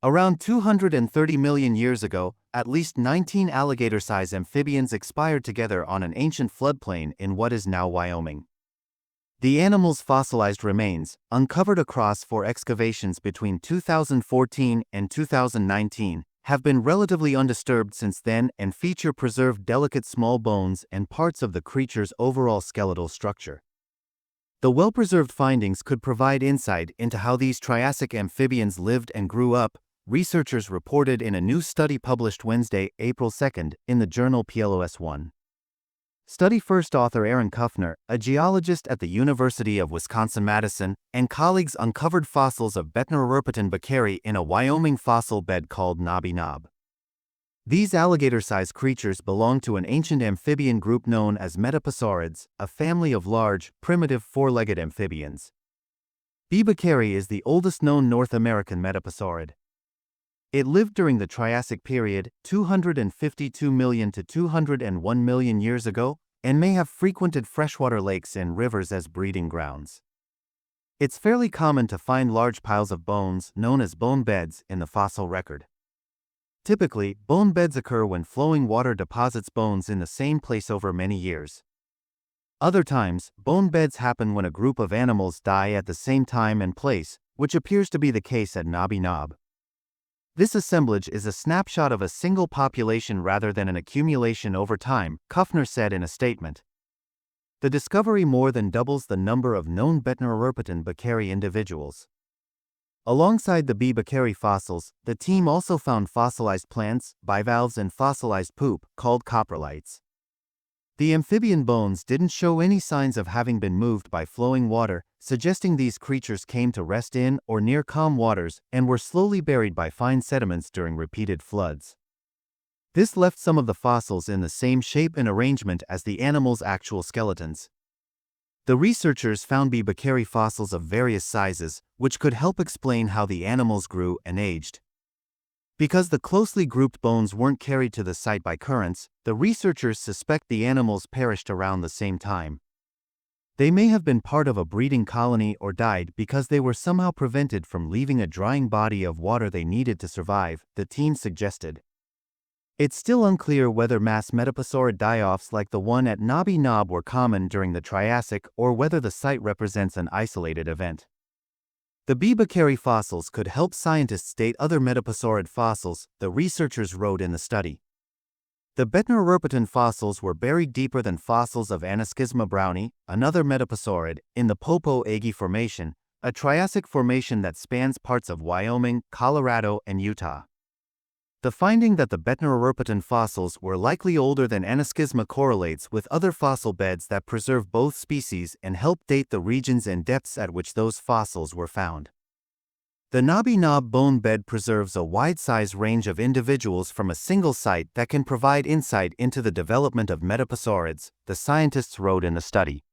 Around 230 million years ago, at least 19 alligator-size amphibians expired together on an ancient floodplain in what is now Wyoming. The animal's fossilized remains, uncovered across 4 excavations between 2014 and 2019, have been relatively undisturbed since then and feature preserved delicate small bones and parts of the creature's overall skeletal structure. The well-preserved findings could provide insight into how these Triassic amphibians lived and grew up, researchers reported in a new study published Wednesday, April 2, in the journal PLOS1. Study first author Aaron Kuffner, a geologist at the University of Wisconsin-Madison, and colleagues uncovered fossils of Betneroperton beckeri in a Wyoming fossil bed called Knobby Knob. These alligator-sized creatures belong to an ancient amphibian group known as metaposaurids, a family of large, primitive four-legged amphibians. B. beckeri is the oldest known North American metaposaurid. It lived during the Triassic period, 252 million to 201 million years ago, and may have frequented freshwater lakes and rivers as breeding grounds. It's fairly common to find large piles of bones, known as bone beds, in the fossil record. Typically, bone beds occur when flowing water deposits bones in the same place over many years. Other times, bone beds happen when a group of animals die at the same time and place, which appears to be the case at Knobby Knob. This assemblage is a snapshot of a single population rather than an accumulation over time, Kuffner said in a statement. The discovery more than doubles the number of known Betneroperton beckeri individuals. Alongside the B. beckeri fossils, the team also found fossilized plants, bivalves, and fossilized poop, called coprolites. The amphibian bones didn't show any signs of having been moved by flowing water, suggesting these creatures came to rest in or near calm waters and were slowly buried by fine sediments during repeated floods. This left some of the fossils in the same shape and arrangement as the animal's actual skeletons. The researchers found B. beckeri fossils of various sizes, which could help explain how the animals grew and aged. Because the closely grouped bones weren't carried to the site by currents, the researchers suspect the animals perished around the same time. They may have been part of a breeding colony or died because they were somehow prevented from leaving a drying body of water they needed to survive, the team suggested. It's still unclear whether mass metaposaurid die-offs like the one at Knobby Knob were common during the Triassic or whether the site represents an isolated event. The B. beckeri fossils could help scientists date other metaposaurid fossils, the researchers wrote in the study. The Betneroperton fossils were buried deeper than fossils of Anaschisma browni, another metaposaurid, in the Popo-Agi Formation, a Triassic formation that spans parts of Wyoming, Colorado, and Utah. The finding that the Betneroperton fossils were likely older than Anaschisma correlates with other fossil beds that preserve both species and help date the regions and depths at which those fossils were found. The Knobby Knob bone bed preserves a wide size range of individuals from a single site that can provide insight into the development of metaposaurids, the scientists wrote in the study.